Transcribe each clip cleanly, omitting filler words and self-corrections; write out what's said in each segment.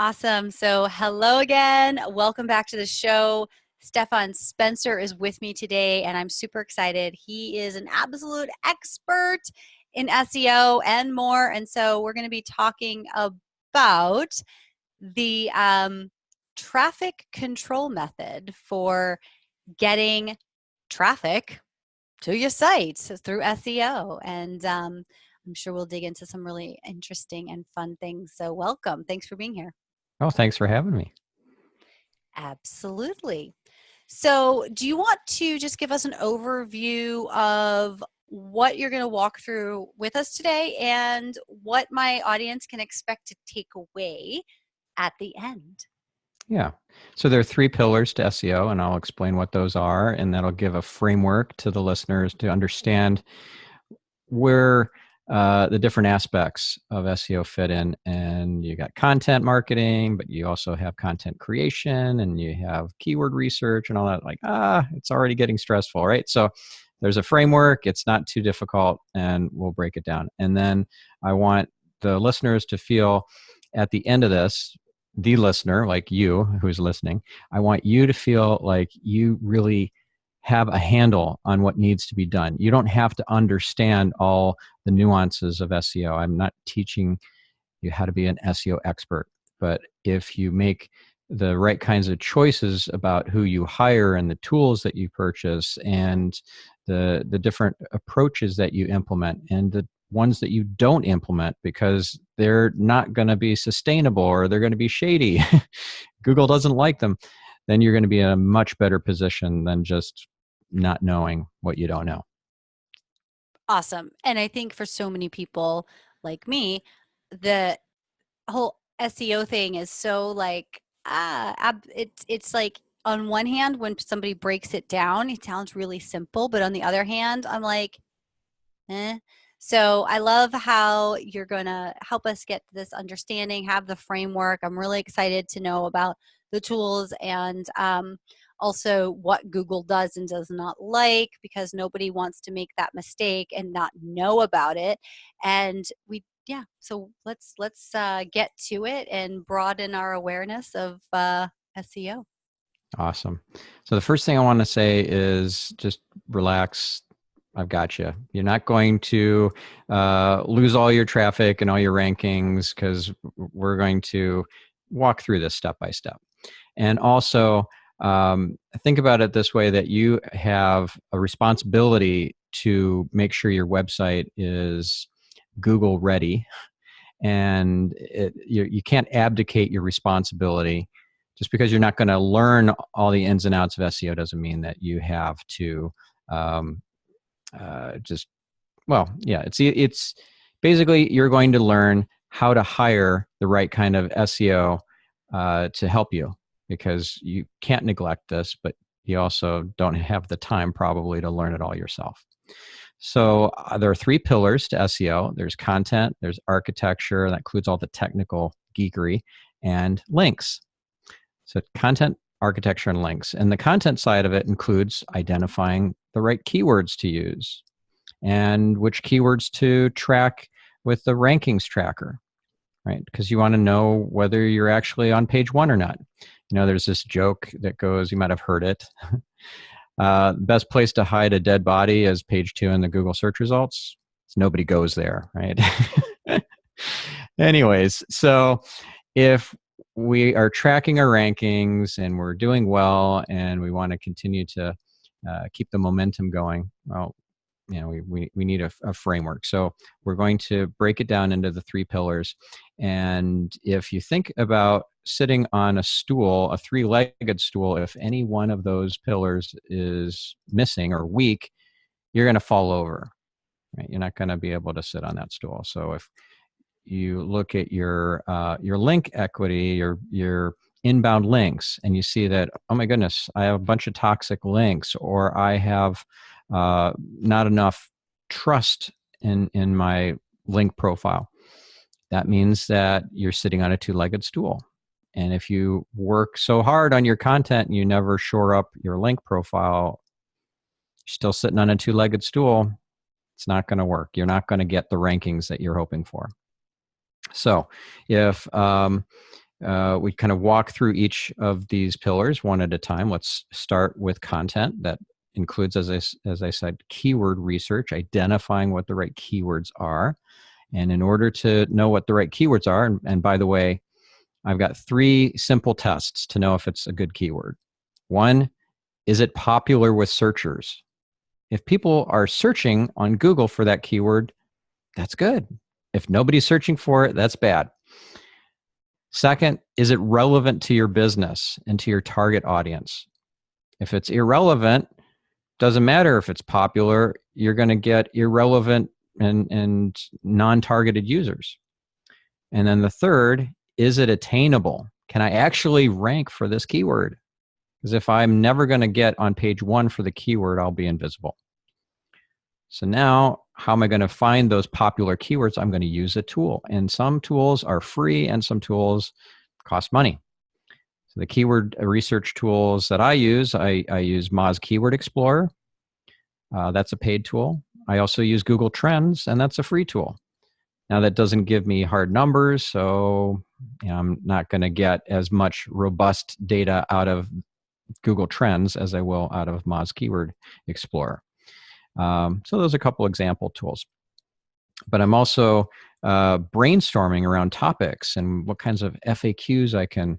Awesome. So hello again. Welcome back to the show. Stephan Spencer is with me today, and I'm super excited. He is an absolute expert in SEO and more. And so we're going to be talking about the traffic control method for getting traffic to your site through SEO. And I'm sure we'll dig into some really interesting and fun things. So welcome. Thanks for being here. Oh, thanks for having me. Absolutely. So do you want to just give us an overview of what you're going to walk through with us today and what my audience can expect to take away at the end? Yeah. So there are three pillars to SEO, and I'll explain what those are, and that'll give a framework to the listeners to understand where the different aspects of SEO fit in. And you got content marketing, but you also have content creation, and you have keyword research and all that. It's already getting stressful, right? So there's a framework. It's not too difficult, and we'll break it down. And then I want the listeners to feel at the end of this, the listener, like you who's listening, I want you to feel like you really have a handle on what needs to be done. You don't have to understand all the nuances of SEO. I'm not teaching you how to be an SEO expert, but if you make the right kinds of choices about who you hire and the tools that you purchase and the different approaches that you implement and the ones that you don't implement because they're not going to be sustainable or they're going to be shady, Google doesn't like them, then you're going to be in a much better position than just not knowing what you don't know. Awesome. And I think for so many people like me, the whole SEO thing is so it's like on one hand, when somebody breaks it down, it sounds really simple, but on the other hand, I'm like, eh. So I love how you're going to help us get this understanding, have the framework. I'm really excited to know about the tools and also what Google does and does not like, because nobody wants to make that mistake and not know about it. And so let's get to it and broaden our awareness of SEO. Awesome. So the first thing I want to say is just relax. I've got you. You're not going to lose all your traffic and all your rankings because we're going to walk through this step by step. And also, think about it this way, that you have a responsibility to make sure your website is Google ready. And you can't abdicate your responsibility. Just because you're not going to learn all the ins and outs of SEO doesn't mean that you have to it's basically you're going to learn how to hire the right kind of SEO to help you, because you can't neglect this, but you also don't have the time probably to learn it all yourself. So there are three pillars to SEO. There's content, there's architecture, that includes all the technical geekery, and links. So content, architecture, and links. And the content side of it includes identifying the right keywords to use and which keywords to track with the rankings tracker, right? Because you want to know whether you're actually on page one or not. You know, there's this joke that goes, you might have heard it. Best place to hide a dead body is page 2 in the Google search results. So nobody goes there, right? Anyways, so if we are tracking our rankings and we're doing well and we want to continue to keep the momentum going, well, you know, we need a framework. So we're going to break it down into the three pillars. And if you think about sitting on a stool, a three-legged stool, if any one of those pillars is missing or weak, you're going to fall over, right? You're not going to be able to sit on that stool. So if you look at your link equity, your inbound links, and you see that, oh my goodness, I have a bunch of toxic links, or I have not enough trust in my link profile, that means that you're sitting on a two-legged stool. And if you work so hard on your content and you never shore up your link profile, you're still sitting on a two-legged stool. It's not going to work. You're not going to get the rankings that you're hoping for. So if we kind of walk through each of these pillars one at a time. Let's start with content. That includes, as I said, keyword research, identifying what the right keywords are. And in order to know what the right keywords are, and by the way, I've got 3 simple tests to know if it's a good keyword. 1, is it popular with searchers? If people are searching on Google for that keyword, that's good. If nobody's searching for it, that's bad. Second, is it relevant to your business and to your target audience? If it's irrelevant, doesn't matter if it's popular, you're going to get irrelevant and non-targeted users. And then the third, is it attainable? Can I actually rank for this keyword? Because if I'm never going to get on page 1 for the keyword, I'll be invisible. So now, how am I going to find those popular keywords? I'm going to use a tool. And some tools are free and some tools cost money. So the keyword research tools that I use Moz Keyword Explorer. That's a paid tool. I also use Google Trends, and that's a free tool. Now, that doesn't give me hard numbers, so I'm not going to get as much robust data out of Google Trends as I will out of Moz Keyword Explorer. So those are a couple example tools. But I'm also brainstorming around topics and what kinds of FAQs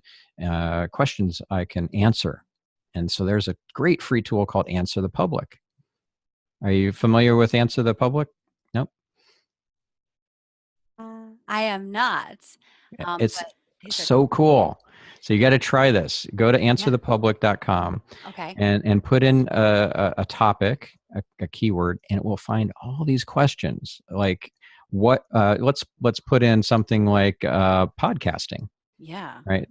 questions I can answer. And so there's a great free tool called Answer the Public. Are you familiar with Answer the Public? Nope. I am not. It's so cool. So you got to try this. Go to answerthepublic.com Okay. and put in a topic, a keyword, and it will find all these questions. Like what? Let's put in something like podcasting. Yeah. Right.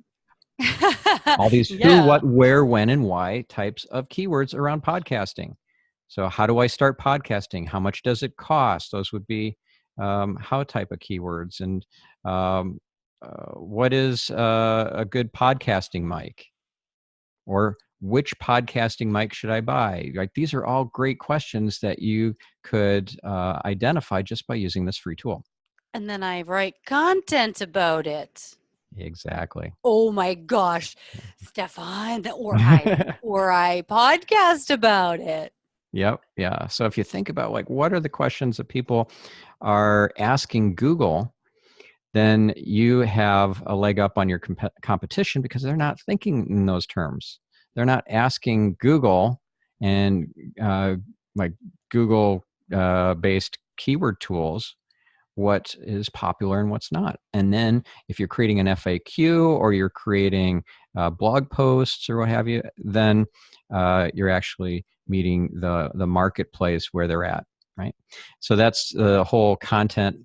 All these who, what, where, when, and why types of keywords around podcasting. So how do I start podcasting? How much does it cost? Those would be how type of keywords. And what is a good podcasting mic? Or which podcasting mic should I buy? Like, these are all great questions that you could identify just by using this free tool. And then I write content about it. Exactly. Oh my gosh, Stephan, or I podcast about it. Yep. Yeah. So if you think about like what are the questions that people are asking Google, then you have a leg up on your competition because they're not thinking in those terms. They're not asking Google and like Google based keyword tools what is popular and what's not. And then if you're creating an FAQ or you're creating blog posts or what have you, then you're actually meeting the marketplace where they're at, right? So that's the whole content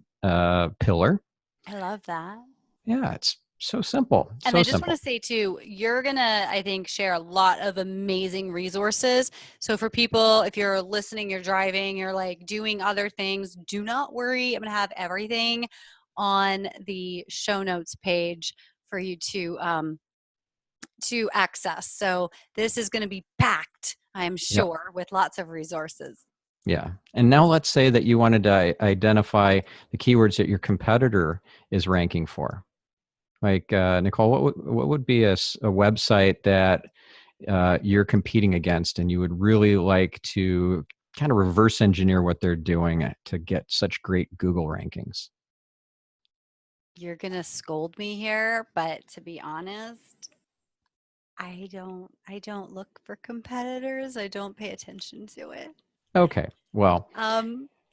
pillar. I love that. Yeah, it's so simple. And so I just simple. want to say too, you're going to, I think, share a lot of amazing resources. So for people, if you're listening, you're driving, you're like doing other things, do not worry. I'm going to have everything on the show notes page for you to access. So this is going to be packed, I'm sure, with lots of resources. Yeah. And now let's say that you wanted to identify the keywords that your competitor is ranking for. Like, Nicole, what would be a website that you're competing against and you would really like to kind of reverse engineer what they're doing to get such great Google rankings? You're going to scold me here, but to be honest, I don't look for competitors. I don't pay attention to it. Okay. Well,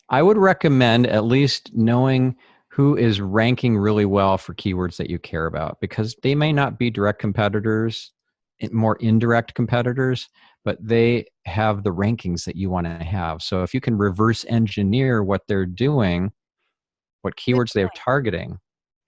I would recommend at least knowing who is ranking really well for keywords that you care about, because they may not be direct competitors, more indirect competitors, but they have the rankings that you want to have. So if you can reverse engineer what they're doing, what keywords they're targeting,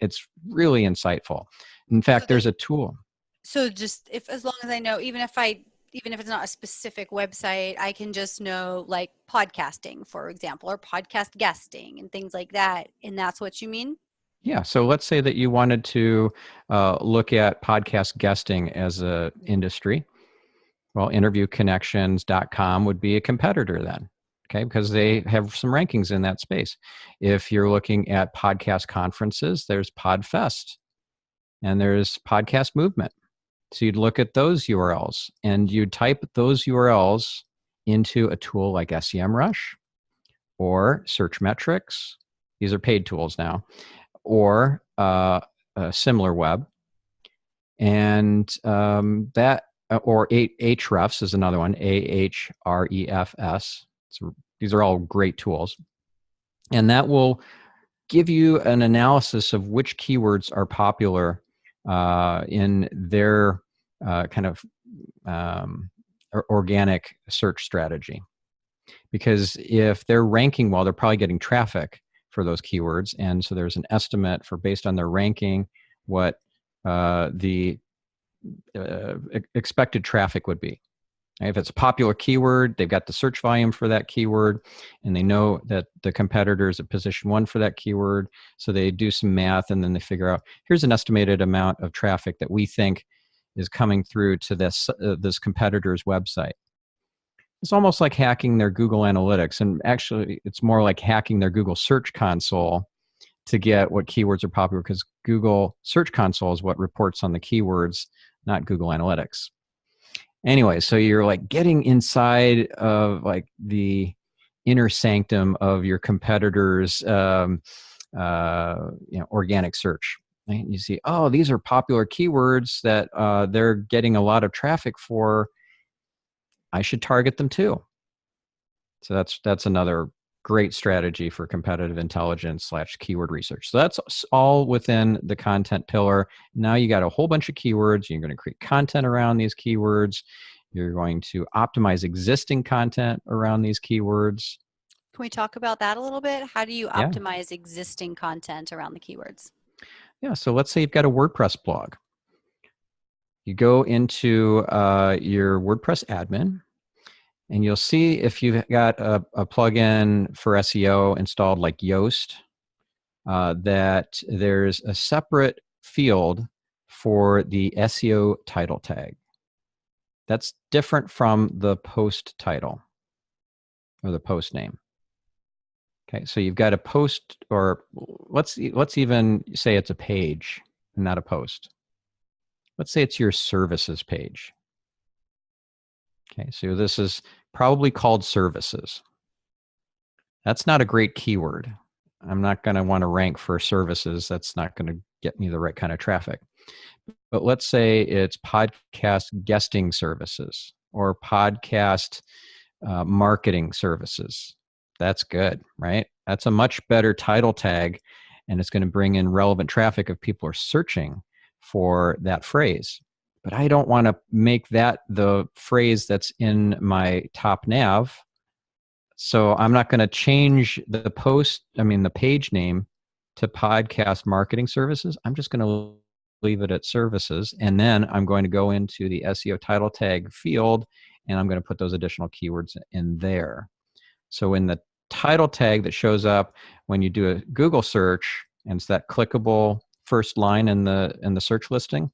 it's really insightful. In fact, there's a tool. So just as long as I know, even if it's not a specific website, I can just know like podcasting, for example, or podcast guesting and things like that. And that's what you mean? Yeah. So let's say that you wanted to look at podcast guesting as an industry. Well, interviewconnections.com would be a competitor then, okay, because they have some rankings in that space. If you're looking at podcast conferences, there's PodFest. and there's podcast movement. So you'd look at those URLs and you'd type those URLs into a tool like SEMrush or Searchmetrics. These are paid tools now, or SimilarWeb. And that, or Ahrefs is another one, Ahrefs. So these are all great tools. And that will give you an analysis of which keywords are popular in their kind of organic search strategy. Because if they're ranking well, they're probably getting traffic for those keywords. And so there's an estimate for, based on their ranking, what the expected traffic would be. If it's a popular keyword, they've got the search volume for that keyword, and they know that the competitor is at position 1 for that keyword. So they do some math, and then they figure out, here's an estimated amount of traffic that we think is coming through to this competitor's website. It's almost like hacking their Google Analytics, and actually it's more like hacking their Google Search Console to get what keywords are popular, because Google Search Console is what reports on the keywords, not Google Analytics. Anyway, so you're like getting inside of like the inner sanctum of your competitors' organic search. And you see, oh, these are popular keywords that they're getting a lot of traffic for. I should target them too. So that's another great strategy for competitive intelligence / keyword research. So that's all within the content pillar. Now you got a whole bunch of keywords. You're going to create content around these keywords. You're going to optimize existing content around these keywords. Can we talk about that a little bit? How do you Yeah. optimize existing content around the keywords? Yeah, so let's say you've got a WordPress blog. You go into your WordPress admin, and you'll see if you've got a plugin for SEO installed like Yoast, that there's a separate field for the SEO title tag. That's different from the post title or the post name. Okay, so you've got a post, or let's even say it's a page, not a post. Let's say it's your services page. Okay, so this is probably called services. That's not a great keyword. I'm not going to want to rank for services. That's not going to get me the right kind of traffic. But let's say it's podcast guesting services or podcast marketing services. That's good, right? That's a much better title tag, and it's going to bring in relevant traffic if people are searching for that phrase. But I don't want to make that the phrase that's in my top nav. So I'm not going to change the page name to podcast marketing services. I'm just going to leave it at services. And then I'm going to go into the SEO title tag field, and I'm going to put those additional keywords in there. So in the title tag that shows up when you do a Google search, and it's that clickable first line in the search listing,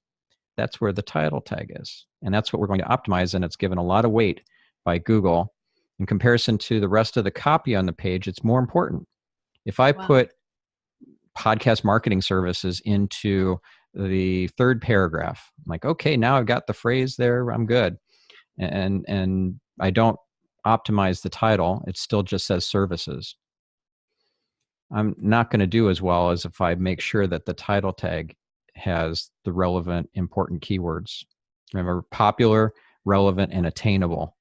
that's where the title tag is. And that's what we're going to optimize, and it's given a lot of weight by Google. In comparison to the rest of the copy on the page, it's more important. If I put podcast marketing services into the third paragraph, I'm like, okay, now I've got the phrase there, I'm good. And I don't optimize the title, it still just says services. I'm not going to do as well as if I make sure that the title tag has the relevant, important keywords. Remember, popular, relevant, and attainable.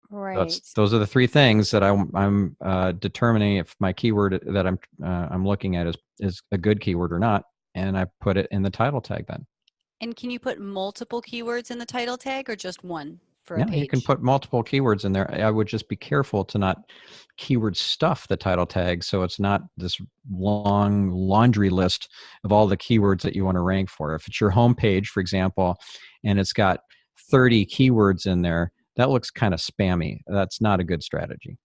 Right. Those are the three things that I'm determining if my keyword that I'm looking at is a good keyword or not, and I put it in the title tag then. And can you put multiple keywords in the title tag, or just one for a page? You can put multiple keywords in there. I would just be careful to not keyword stuff the title tag, so it's not this long laundry list of all the keywords that you want to rank for. If it's your home page, for example, and it's got 30 keywords in there, that looks kind of spammy. That's not a good strategy.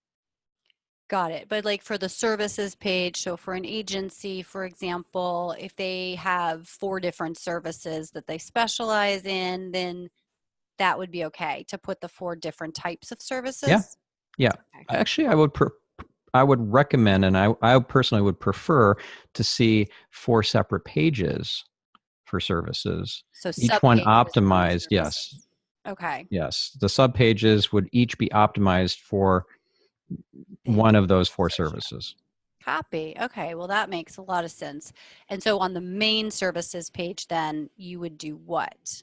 Got it. But like for the services page, so for an agency, for example, if they have 4 different services that they specialize in, then that would be okay to put the 4 different types of services? Yeah. Okay. Actually, I would recommend, and I personally would prefer to see 4 separate pages for services. So Each one subpage was one of the optimized, yes. services. Okay. Yes. The subpages would each be optimized for The one of those 4 search. services. Copy. Okay. Well, that makes a lot of sense. And so on the main services page, then you would do what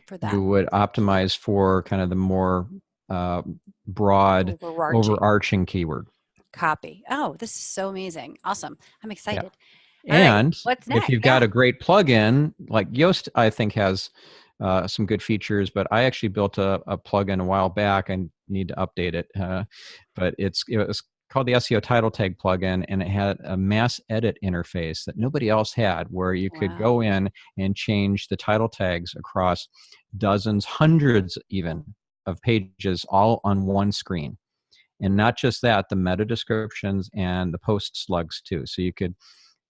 for that? You would optimize for kind of the more broad, overarching keyword. Copy. Oh, this is so amazing. Awesome. I'm excited. Yeah. All right. And What's if next? you've got a great plugin, like Yoast, I think has some good features, but I actually built a plugin a while back. I need to update it, but it was called the SEO title tag plugin, and it had a mass edit interface that nobody else had, where you could go in and change the title tags across dozens, hundreds even of pages, all on one screen. And not just that, the meta descriptions and the post slugs too. So you could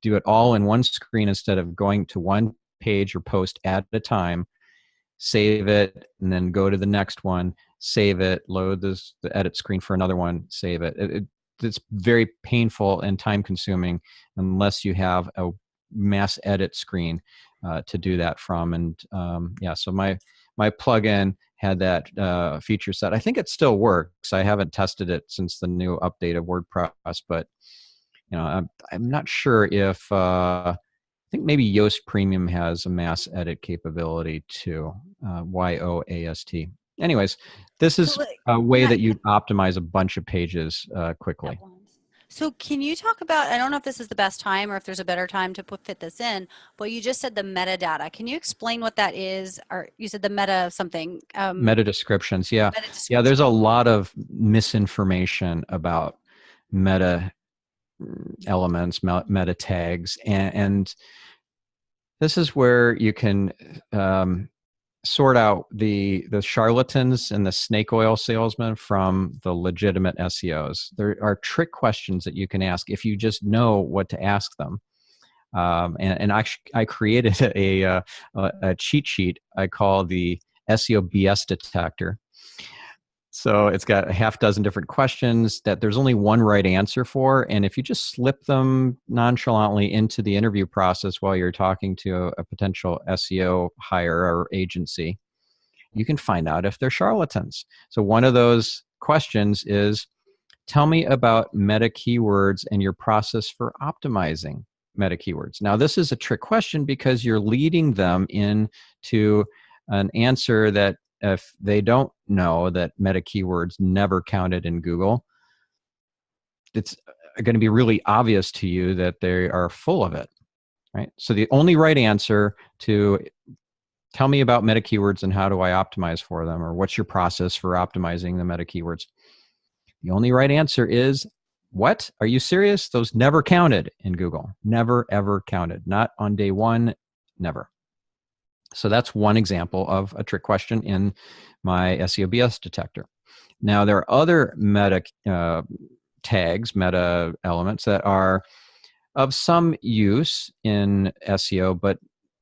do it all in one screen instead of going to one page or post at a time, save it, and then go to the next one, save it, load the edit screen for another one, save it. It's very painful and time consuming unless you have a mass edit screen to do that from. And yeah, so my plugin had that feature set. I think it still works. I haven't tested it since the new update of WordPress, but I'm not sure if I think maybe Yoast Premium has a mass edit capability too. Yoast. Anyways, this is a way that you optimize a bunch of pages quickly. So can you talk about, I don't know if this is the best time or if there's a better time to fit this in, but you just said the metadata. Can you explain what that is? Or you said the meta something. Meta descriptions, yeah. Yeah, there's a lot of misinformation about meta elements, meta tags, and this is where you can sort out the charlatans and the snake oil salesmen from the legitimate SEOs. There are trick questions that you can ask if you just know what to ask them. And I created a cheat sheet I call the SEO BS detector. So it's got a half dozen different questions that there's only one right answer for. And if you just slip them nonchalantly into the interview process while you're talking to a potential SEO hire or agency, you can find out if they're charlatans. So one of those questions is, tell me about meta keywords and your process for optimizing meta keywords. Now, this is a trick question because you're leading them into an answer that if they don't know that meta keywords never counted in Google, it's going to be really obvious to you that they are full of it, right? So the only right answer to tell me about meta keywords and how do I optimize for them, or what's your process for optimizing the meta keywords? The only right answer is, what? Are you serious? Those never counted in Google. Never, ever counted. Not on day one, never. So that's one example of a trick question in my SEO BS detector. Now, there are other meta tags, meta elements that are of some use in SEO, but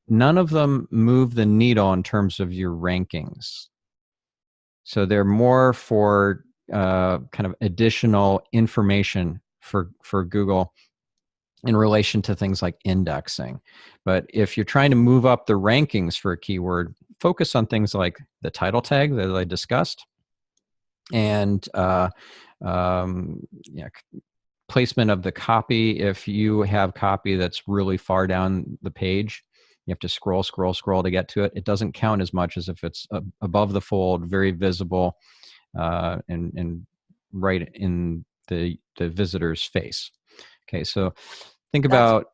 none of them move the needle in terms of your rankings. So they're more for kind of additional information for Google in relation to things like indexing. But if you're trying to move up the rankings for a keyword, focus on things like the title tag that I discussed, and placement of the copy. If you have copy that's really far down the page, you have to scroll to get to it. It doesn't count as much as if it's above the fold, very visible, and right in the visitor's face. Okay, so think about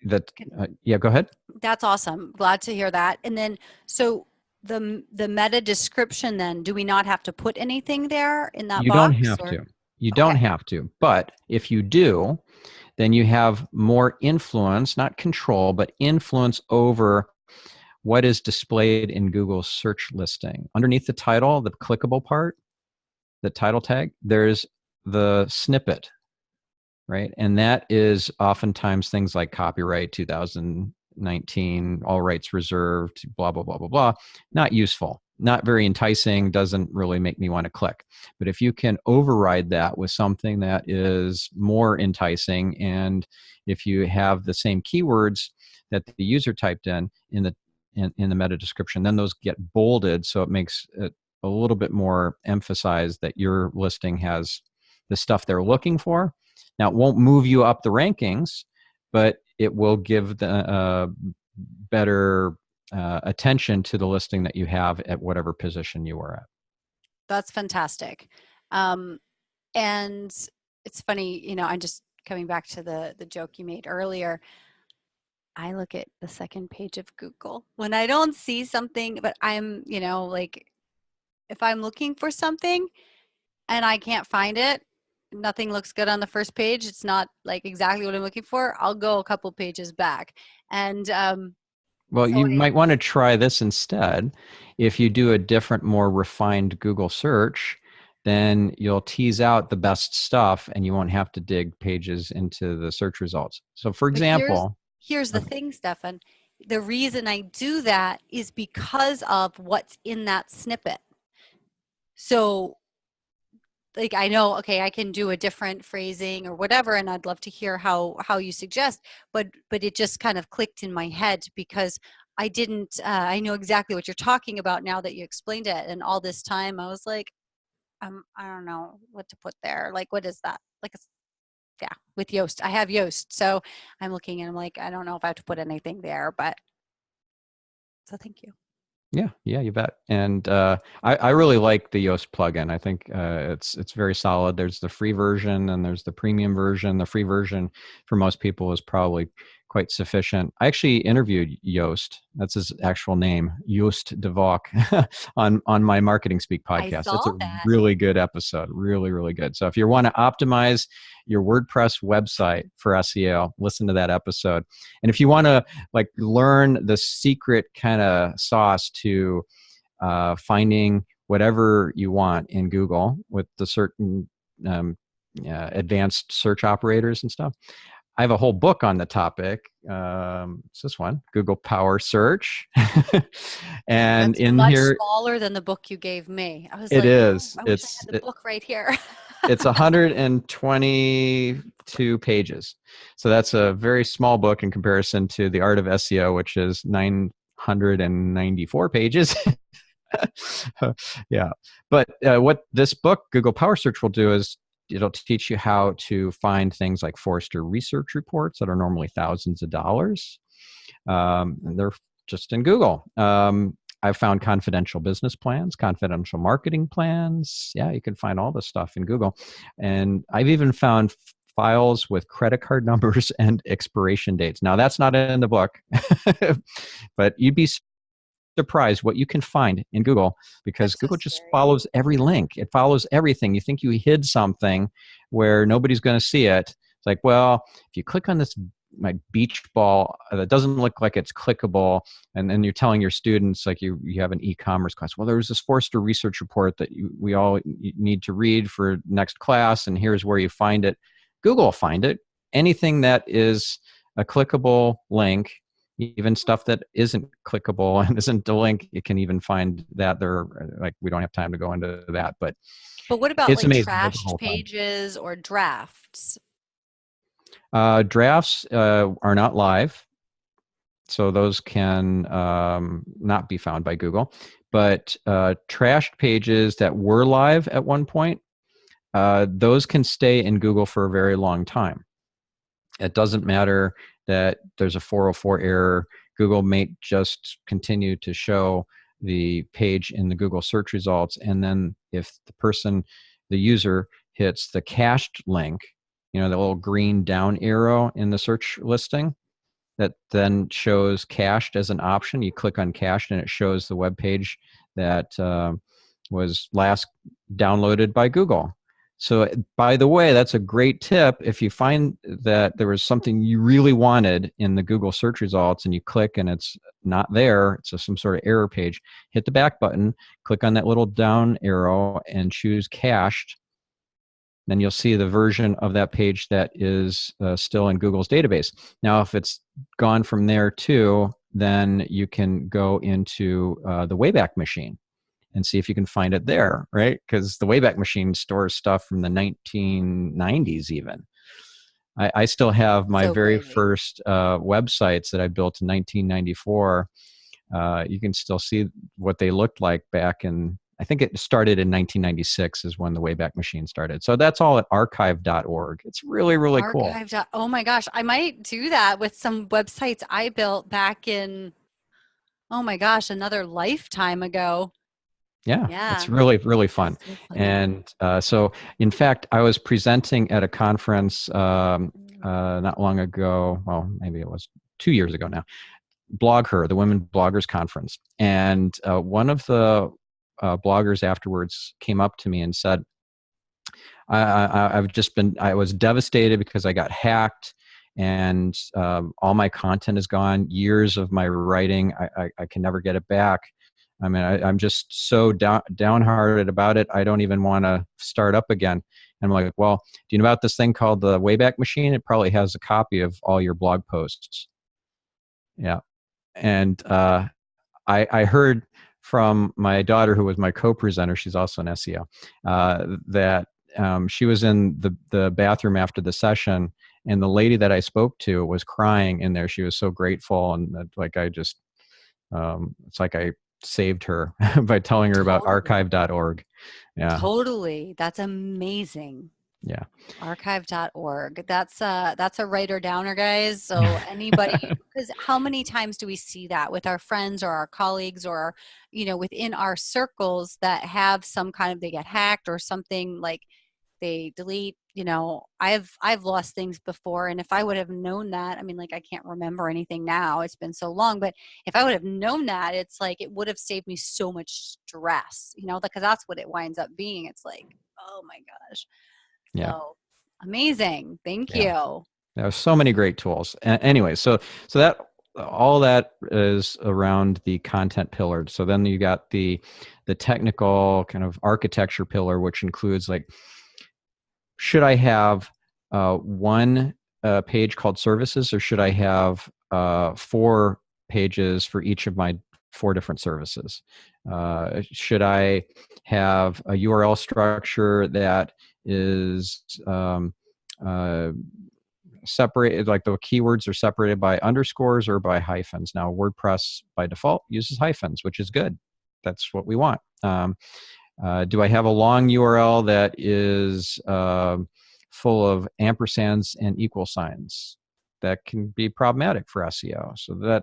that. Yeah, go ahead. That's awesome. Glad to hear that. And then, so the meta description, then, do we not have to put anything there in that box? You don't have to. You don't have to. But if you do, then you have more influence, not control, but influence over what is displayed in Google's search listing. Underneath the title, the clickable part, the title tag, there's the snippet, right? And that is oftentimes things like copyright 2019, all rights reserved, blah, blah, blah, blah, blah. Not useful. not very enticing, doesn't really make me want to click. But if you can override that with something that is more enticing, and if you have the same keywords that the user typed in the meta description, then those get bolded, so it makes it a little bit more emphasized that your listing has the stuff they're looking for. Now, it won't move you up the rankings, but it will give the better attention to the listing that you have at whatever position you are at. That's fantastic. And it's funny, I'm just coming back to the joke you made earlier. I look at the second page of Google when I don't see something, but I'm, like if I'm looking for something and I can't find it, nothing looks good on the first page, it's not like exactly what I'm looking for, I'll go a couple pages back. And well, so you might want to try this instead. If you do a different, more refined Google search, then you'll tease out the best stuff and you won't have to dig pages into the search results. So for but example, here's the thing, Stephan. The reason I do that is because of what's in that snippet. So like I know, okay, I can do a different phrasing or whatever, and I'd love to hear how you suggest, but it just kind of clicked in my head because I didn't I know exactly what you're talking about now that you explained it, and all this time I was like, I don't know what to put there. Like, what is that? Like, yeah, with Yoast, I have Yoast, so I'm looking and I'm like, I don't know if I have to put anything there, but so thank you. Yeah, you bet. And I really like the Yoast plugin. I think it's very solid. There's the free version and there's the premium version. The free version for most people is probably quite sufficient. I actually interviewed Yoast. That's his actual name, Yoast de Valk, on my Marketing Speak I podcast. That's saw a that. really good episode. Really, really good. So if you want to optimize your WordPress website for SEO, listen to that episode. And if you want to like learn the secret kind of sauce to finding whatever you want in Google with the certain advanced search operators and stuff, I have a whole book on the topic. It's this one, Google Power Search. And That's in much here, smaller than the book you gave me. I was it like, oh, is. I wish I had the book right here. It's 122 pages. So that's a very small book in comparison to The Art of SEO, which is 994 pages. Yeah. But what this book, Google Power Search, will do is it'll teach you how to find things like Forrester research reports that are normally thousands of dollars. And they're just in Google. I've found confidential business plans, confidential marketing plans. Yeah, you can find all this stuff in Google. And I've even found files with credit card numbers and expiration dates. Now, that's not in the book, but you'd be surprised what you can find in Google because That's so Google just scary. follows every link. It follows everything. You think you hid something where nobody's going to see it. It's like, well, if you click on this my beach ball that doesn't look like it's clickable, and then you're telling your students like you have an e-commerce class, well, there's this Forrester research report that we all need to read for next class, and here's where you find it. Google will find it. Anything that is a clickable link, even stuff that isn't clickable and isn't a link, you can even find that. There, like, we don't have time to go into that, but But what about it's like amazing. There's a trashed whole ton. pages or drafts? Drafts are not live, so those can not be found by Google. But trashed pages that were live at one point, those can stay in Google for a very long time. It doesn't matter that there's a 404 error. Google may just continue to show the page in the Google search results. And then if the user hits the cached link, the little green down arrow in the search listing that then shows cached as an option, you click on cached and it shows the web page that was last downloaded by Google. So, by the way, that's a great tip. If you find that there was something you really wanted in the Google search results and you click and it's not there, it's some sort of error page, hit the back button, click on that little down arrow and choose cached. Then you'll see the version of that page that is still in Google's database. Now, if it's gone from there too, then you can go into the Wayback Machine. and see if you can find it there, right? Because the Wayback Machine stores stuff from the 1990s even. I still have my So very crazy. first websites that I built in 1994. You can still see what they looked like back in, I think it started in 1996 is when the Wayback Machine started. So that's all at archive.org. It's really, really cool. Archive. Oh my gosh, I might do that with some websites I built back in, oh my gosh, another lifetime ago. Yeah, it's Yeah, really, really fun. so funny. And so, in fact, I was presenting at a conference not long ago. Well, maybe it was 2 years ago now. Blog Her, the Women Bloggers Conference. And one of the bloggers afterwards came up to me and said, I was devastated because I got hacked and all my content is gone. Years of my writing, I can never get it back. I mean, I'm just so downhearted about it. I don't even want to start up again. And I'm like, well, do you know about this thing called the Wayback Machine? It probably has a copy of all your blog posts. Yeah. And I heard from my daughter, who was my co-presenter, she's also an SEO, that she was in the bathroom after the session, and the lady that I spoke to was crying in there. She was so grateful, and like it's like I saved her by telling her about Totally. archive.org. Yeah, Totally. That's amazing. yeah. Archive.org. That's a writer downer, guys. So anybody, because how many times do we see that with our friends or our colleagues or, within our circles that have some kind of, they get hacked or something, like they delete, I've lost things before. And if I would have known that, I mean, like, I can't remember anything now, it's been so long, but if I would have known that, it's like, it would have saved me so much stress, because that's what it winds up being. It's like, oh my gosh. Yeah, So amazing. Thank yeah. you. There are so many great tools. Anyway, so that all that is around the content pillar. So then you got the technical kind of architecture pillar, which includes, like, should I have one page called services, or should I have 4 pages for each of my 4 different services? Should I have a URL structure that is separated, like the keywords are separated by underscores or by hyphens? Now, WordPress by default uses hyphens, which is good. That's what we want. Do I have a long URL that is full of ampersands and equal signs? That can be problematic for SEO. So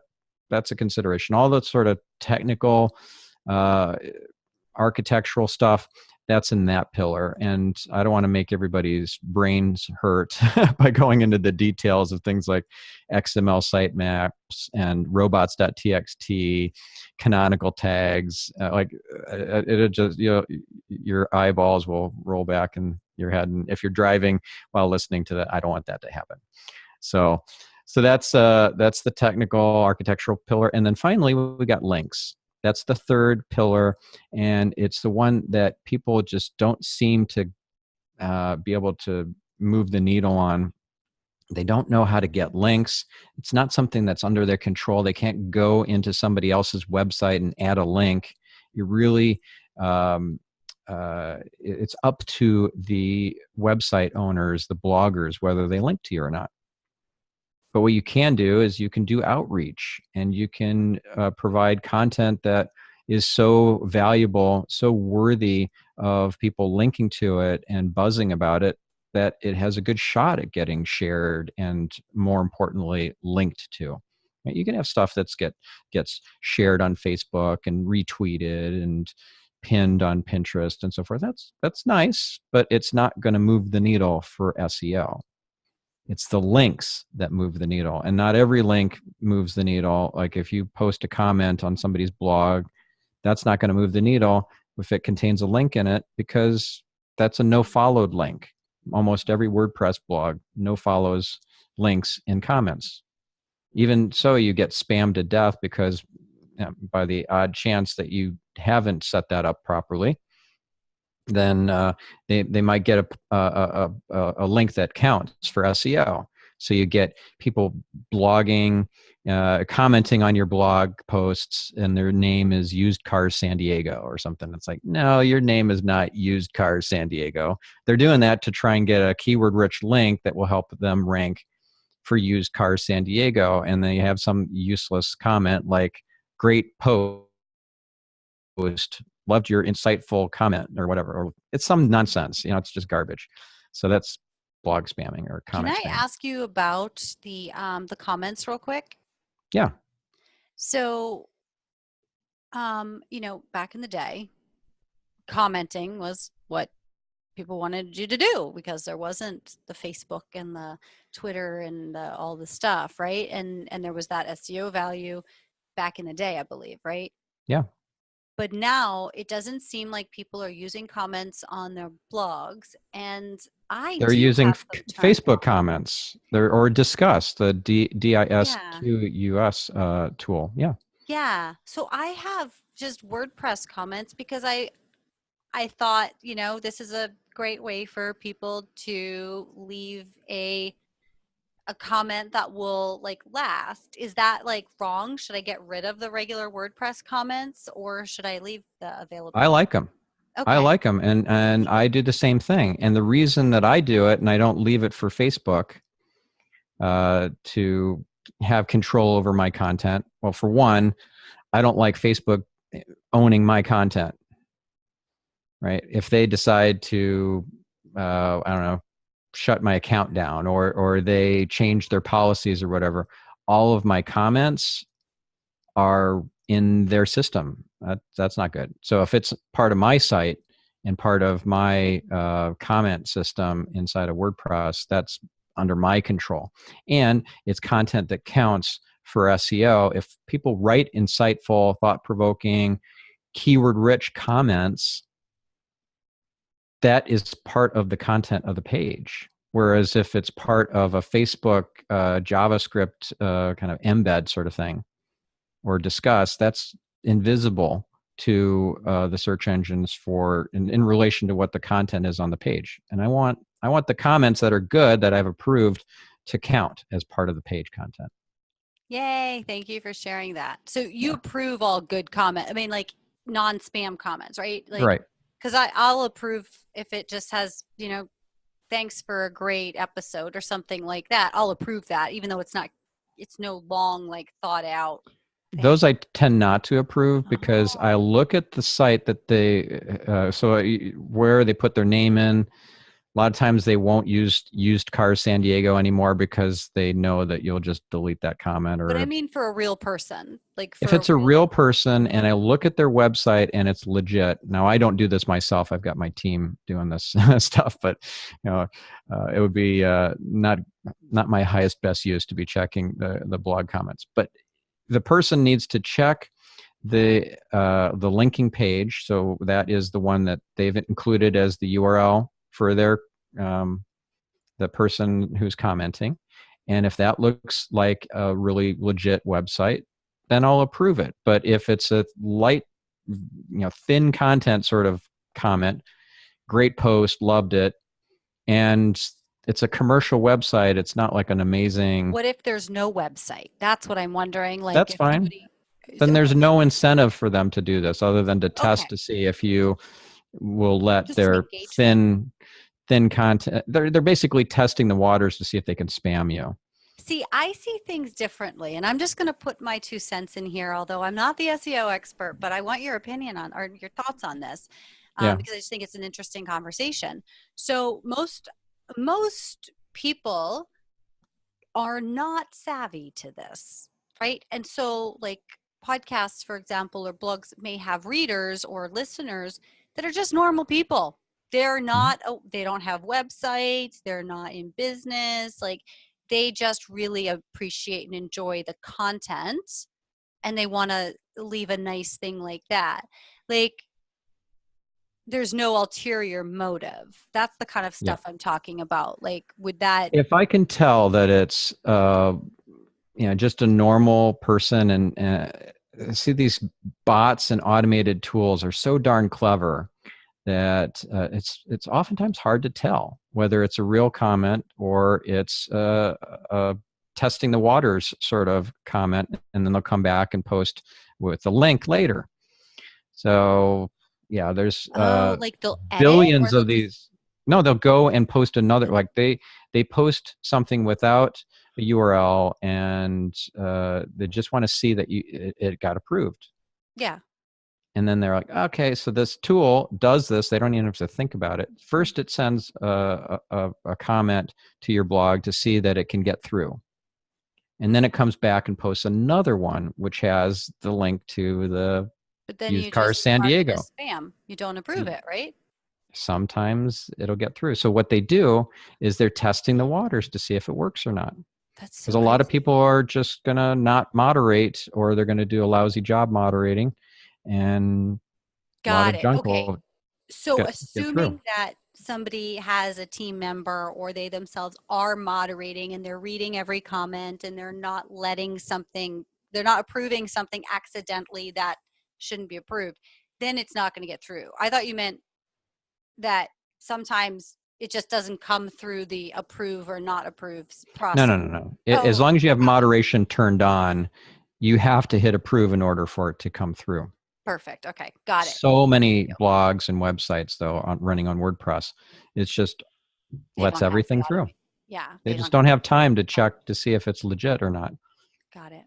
that's a consideration. All that sort of technical uh, architectural stuff, that's in that pillar. And I don't want to make everybody's brains hurt by going into the details of things like XML sitemaps and robots.txt, canonical tags. It just, your eyeballs will roll back in your head. And if you're driving while listening to that, I don't want that to happen. So that's the technical architectural pillar. And then finally, we got links. That's the third pillar, and it's the one that people just don't seem to be able to move the needle on. They don't know how to get links. It's not something that's under their control. They can't go into somebody else's website and add a link. You really, it's up to the website owners, the bloggers, whether they link to you or not. But what you can do is you can do outreach, and you can provide content that is so valuable, so worthy of people linking to it and buzzing about it, that it has a good shot at getting shared and, more importantly, linked to. Right? You can have stuff that gets shared on Facebook and retweeted and pinned on Pinterest and so forth. That's nice, but it's not going to move the needle for SEO. It's the links that move the needle, and not every link moves the needle. Like, if you post a comment on somebody's blog, that's not going to move the needle if it contains a link in it, because that's a no followed link. Almost every WordPress blog no follows links in comments. Even so, you get spammed to death because, by the odd chance that you haven't set that up properly, then they might get a link that counts for SEO. So you get people blogging, commenting on your blog posts, and their name is Used Cars San Diego or something. It's like, no, your name is not Used Cars San Diego. They're doing that to try and get a keyword-rich link that will help them rank for Used Cars San Diego, and they have some useless comment like, great post, loved your insightful comment, or whatever. Or it's some nonsense, it's just garbage. So that's blog spamming or Can comment I spamming. ask you about the comments real quick? Yeah. So, back in the day, commenting was what people wanted you to do because there wasn't the Facebook and the Twitter and all the stuff, right? And there was that SEO value back in the day, I believe, right? Yeah. But now it doesn't seem like people are using comments on their blogs, and I They're do using have them turned Facebook on. comments, or Discuss, the Yeah. DISQUS tool. Yeah. Yeah. So I have just WordPress comments because I thought, this is a great way for people to leave a comment that will like last. Is that like wrong? Should I get rid of the regular WordPress comments or should I leave the I availability? like them. I Okay. like them, and I do the same thing. And the reason that I do it, and I don't leave it for Facebook to have control over my content. Well, for one, I don't like Facebook owning my content. Right? If they decide to, I don't know, shut my account down, or they change their policies or whatever, all of my comments are in their system. That's not good. So if it's part of my site and part of my comment system inside of WordPress, that's under my control. And it's content that counts for SEO. If people write insightful, thought-provoking, keyword-rich comments, that is part of the content of the page. Whereas if it's part of a Facebook JavaScript kind of embed sort of thing, or Discuss, that's invisible to the search engines in relation to what the content is on the page. And I want the comments that are good, that I've approved, to count as part of the page content. Yay. Thank you for sharing that. So you Yeah. approve all good comment. I mean, like non-spam comments, right? Like, Right. because I'll approve if it just has, thanks for a great episode or something like that. I'll approve that, even though it's no long, like thought out thing. Those I tend not to approve because I Oh. look at the site that where they put their name in. A lot of times they won't use Used Cars San Diego anymore because they know that you'll just delete that comment. But I Or mean for a real person, like if for a it's a real. real person and I look at their website and it's legit. Now, I don't do this myself. I've got my team doing this stuff, but it would be not my highest best use to be checking the blog comments. But the person needs to check the linking page. So that is the one that they've included as the URL for their the person who's commenting. And if that looks like a really legit website, then I'll approve it. But if it's a light, thin content sort of comment, great post, loved it, and it's a commercial website, it's not like an amazing. What if there's no website? That's what I'm wondering. Like That's if fine. somebody, Then there's okay, no incentive for them to do this other than to okay, test to see if you will let just an their engagement. thin content. They're basically testing the waters to see if they can spam you. See, I see things differently, and I'm just going to put my 2 cents in here, although I'm not the SEO expert, but I want your opinion on or your thoughts on this Yeah. because I just think it's an interesting conversation. So most people are not savvy to this, right? And so like podcasts, for example, or blogs may have readers or listeners that are just normal people. They're Mhm. not, oh, they don't have websites, they're not in business. Like they just really appreciate and enjoy the content and they want to leave a nice thing like that. Like there's no ulterior motive. That's the kind of Yeah. stuff I'm talking about. Like, would that, If I can tell that it's just a normal person, and see, these bots and automated tools are so darn clever that it's oftentimes hard to tell whether it's a real comment or it's a testing the waters sort of comment, and then they'll come back and post with a link later. So yeah, there's Oh, like they'll edit or billions they'll of just, these. No, they'll go and post another, like they post something without a URL, and they just want to see that it got approved. yeah. And then they're like, okay, so this tool does this. They don't even have to think about it. First, it sends a comment to your blog to see that it can get through. And then it comes back and posts another one, which has the link to the But then Used you Cars just San mark it Diego. as spam. You don't approve it, right? Sometimes it'll get through. So what they do is they're testing the waters to see if it works or not. That's Because so a lot of crazy. people are just going to not moderate, or they're going to do a lousy job moderating, and a lot Got of it. junk Okay. will So get through. assuming that somebody has a team member or they themselves are moderating and they're reading every comment and they're not approving something accidentally that shouldn't be approved, then it's not going to get through. I thought you meant that sometimes it just doesn't come through the approve or not approve No, process. no, no, no. As Oh, long as you have okay. moderation turned on, you have to hit approve in order for it to come through. Perfect. Okay. Got it. So many blogs and websites, though, running on WordPress, it's just They lets don't have the everything through. automation. Yeah. They They just don't have don't the have time to automation. check to see if it's legit or not. Got it.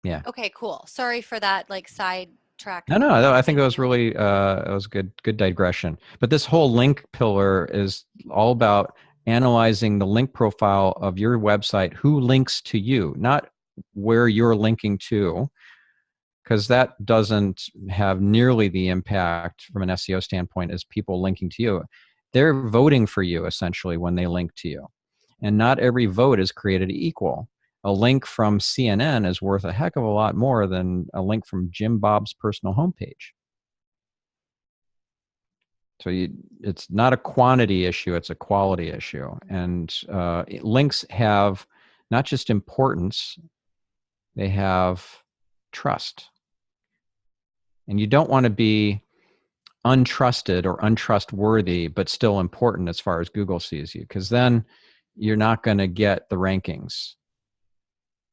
Yeah. Okay, cool. Sorry for that like sidetrack. No, I think it was really it was good digression. But this whole link pillar is all about analyzing the link profile of your website, who links to you, not where you're linking to, because that doesn't have nearly the impact from an SEO standpoint as people linking to you. They're voting for you essentially when they link to you. And not every vote is created equal. A link from CNN is worth a heck of a lot more than a link from Jim Bob's personal homepage. So it's not a quantity issue, it's a quality issue. And links have not just importance, they have trust. And you don't want to be untrusted or untrustworthy, but still important as far as Google sees you, because then you're not going to get the rankings.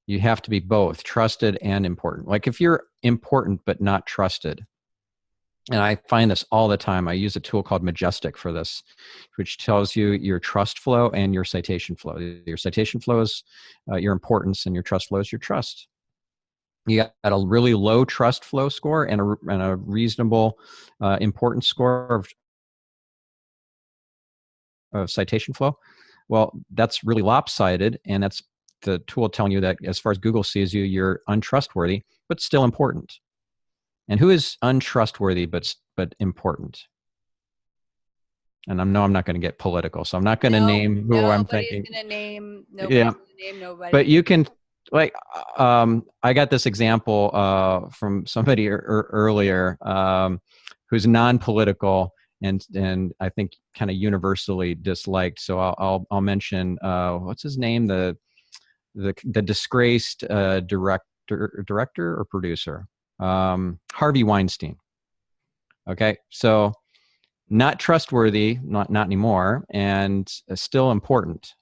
You have to be both trusted and important. Like if you're important but not trusted, and I find this all the time, I use a tool called Majestic for this, which tells you your trust flow and your citation flow. Your citation flow is your importance, and your trust flow is your trust. You got a really low trust flow score and a reasonable importance score of citation flow. Well, that's really lopsided, and that's the tool telling you that as far as Google sees you, you're untrustworthy, but still important. And who is untrustworthy but important? And I'm not going to get political, so I'm not going to No, name who I'm nobody's thinking. gonna name. Yeah, Nobody's gonna name but nobody. you can, like, I got this example from somebody earlier who's non-political and I think kind of universally disliked. So I'll mention what's his name, the disgraced director or producer, Harvey Weinstein. Okay, so not trustworthy, not anymore, and still important.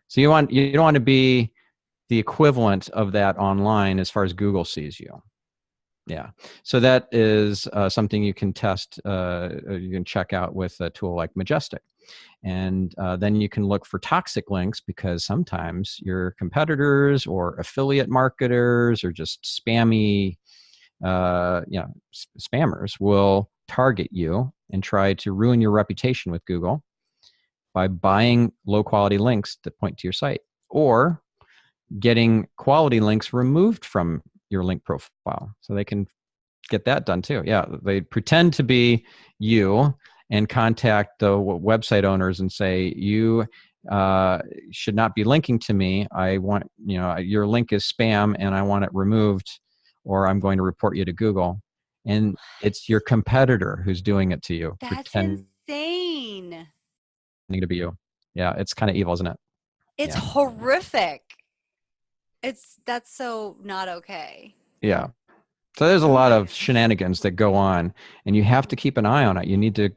So you don't want to be the equivalent of that online as far as Google sees you. Yeah. So that is something you can test, you can check out with a tool like Majestic. And then you can look for toxic links, because sometimes your competitors or affiliate marketers or just spammy, spammers will target you and try to ruin your reputation with Google by buying low quality links that point to your site, or getting quality links removed from your link profile. So they can get that done too. Yeah, they pretend to be you and contact the website owners and say, you should not be linking to me. I want, your link is spam and I want it removed, or I'm going to report you to Google. And it's your competitor who's doing it to you, That's pretending insane. to be you. Yeah, it's kind of evil, isn't it? It's Yeah. horrific. That's so not okay. Yeah. So there's a lot of shenanigans that go on, and you have to keep an eye on it. You need to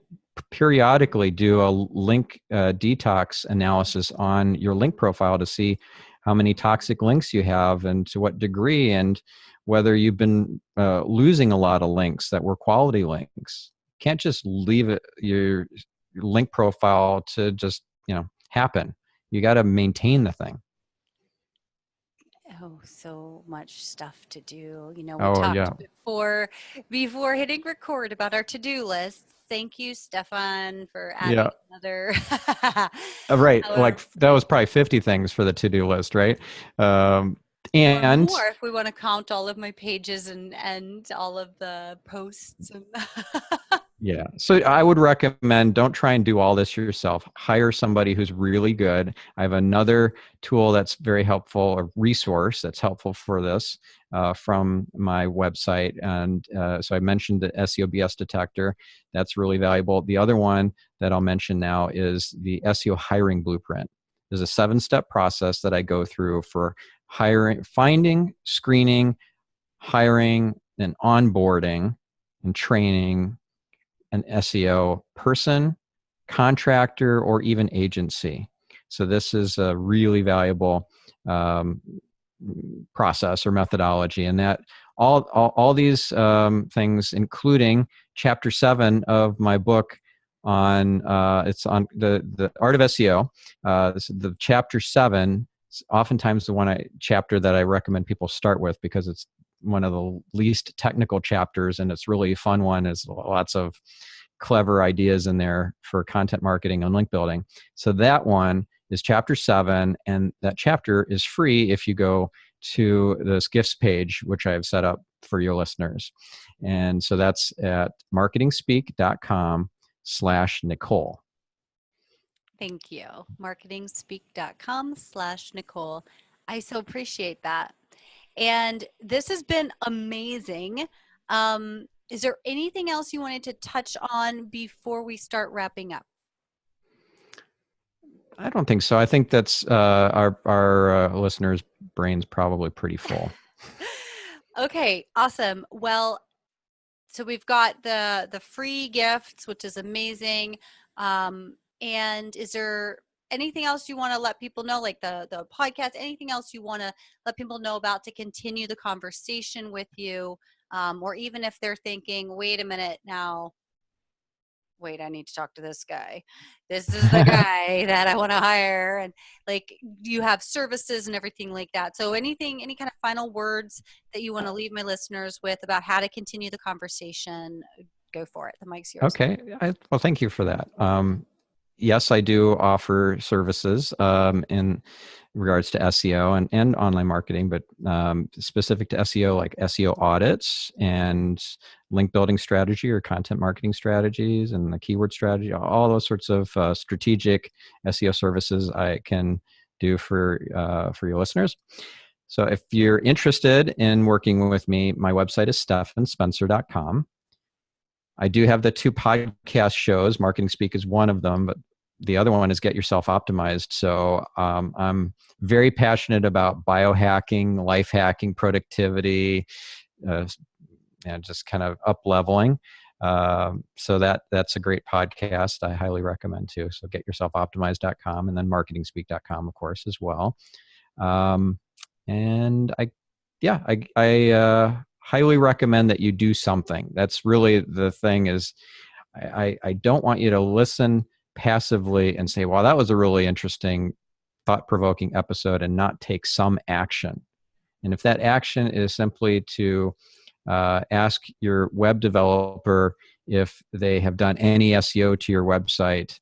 periodically do a link detox analysis on your link profile to see how many toxic links you have and to what degree, and whether you've been losing a lot of links that were quality links. You can't just leave it, your link profile to just, happen. You got to maintain the thing. Oh, so much stuff to do. We Oh yeah. talked before hitting record about our to-do lists. Thank you, Stephan, for Yeah. adding another. Right. However, Like that was probably 50 things for the to-do list, right? Um, or and more if we want to count all of my pages and all of the posts. And Yeah. So I would recommend, don't try and do all this yourself. Hire somebody who's really good. I have another tool that's very helpful, a resource that's helpful for this from my website. And so I mentioned the SEO BS detector. That's really valuable. The other one that I'll mention now is the SEO hiring blueprint. There's a 7-step process that I go through for hiring, finding, screening, hiring, and onboarding and training an SEO person, contractor, or even agency. So this is a really valuable process or methodology, and that all these things, including chapter 7 of my book on it's on the art of SEO. This is the chapter 7. It's oftentimes the chapter that I recommend people start with because it's one of the least technical chapters, and it's really a fun one. There's lots of clever ideas in there for content marketing and link building. So that one is chapter 7, and that chapter is free if you go to this gifts page, which I have set up for your listeners. And so that's at marketingspeak.com/Nicole. thank you. marketingspeak.com/Nicole. I so appreciate that. And this has been amazing. Is there anything else you wanted to touch on before we start wrapping up? I don't think so. I think that's our listeners' brains probably pretty full. Okay, awesome. Well, so we've got the free gifts, which is amazing. And is there anything else you want to let people know, like the podcast? Anything else you want to let people know about to continue the conversation with you, or even if they're thinking, wait a minute now. Wait, I need to talk to this guy. This is the guy that I want to hire. And like you have services and everything like that. So any kind of final words that you want to leave my listeners with about how to continue the conversation, go for it. The mic's yours. Okay. Well, thank you for that. Yes, I do offer services in regards to SEO and online marketing, but specific to SEO, like SEO audits and link building strategy or content marketing strategies and the keyword strategy, all those sorts of strategic SEO services I can do for your listeners. So if you're interested in working with me, my website is stephanspencer.com. I do have the 2 podcast shows. Marketing Speak is one of them, but the other one is Get Yourself Optimized. So I'm very passionate about biohacking, life hacking, productivity, and just kind of up leveling. So that's a great podcast. I highly recommend too. So getyourselfoptimized.com and then marketingspeak.com, of course, as well. And I highly recommend that you do something. That's really the thing is I don't want you to listen passively and say, well, that was a really interesting, thought-provoking episode and not take some action. And if that action is simply to ask your web developer if they have done any SEO to your website,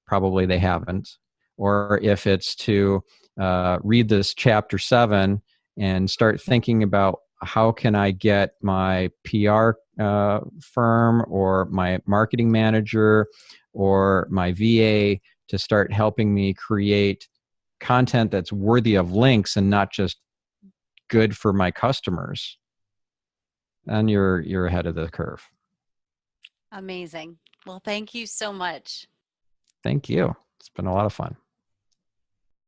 probably they haven't. Or if it's to read this chapter 7 and start thinking about how can I get my PR firm or my marketing manager or my VA to start helping me create content that's worthy of links and not just good for my customers, then you're ahead of the curve. Amazing. Well, thank you so much. Thank you. It's been a lot of fun.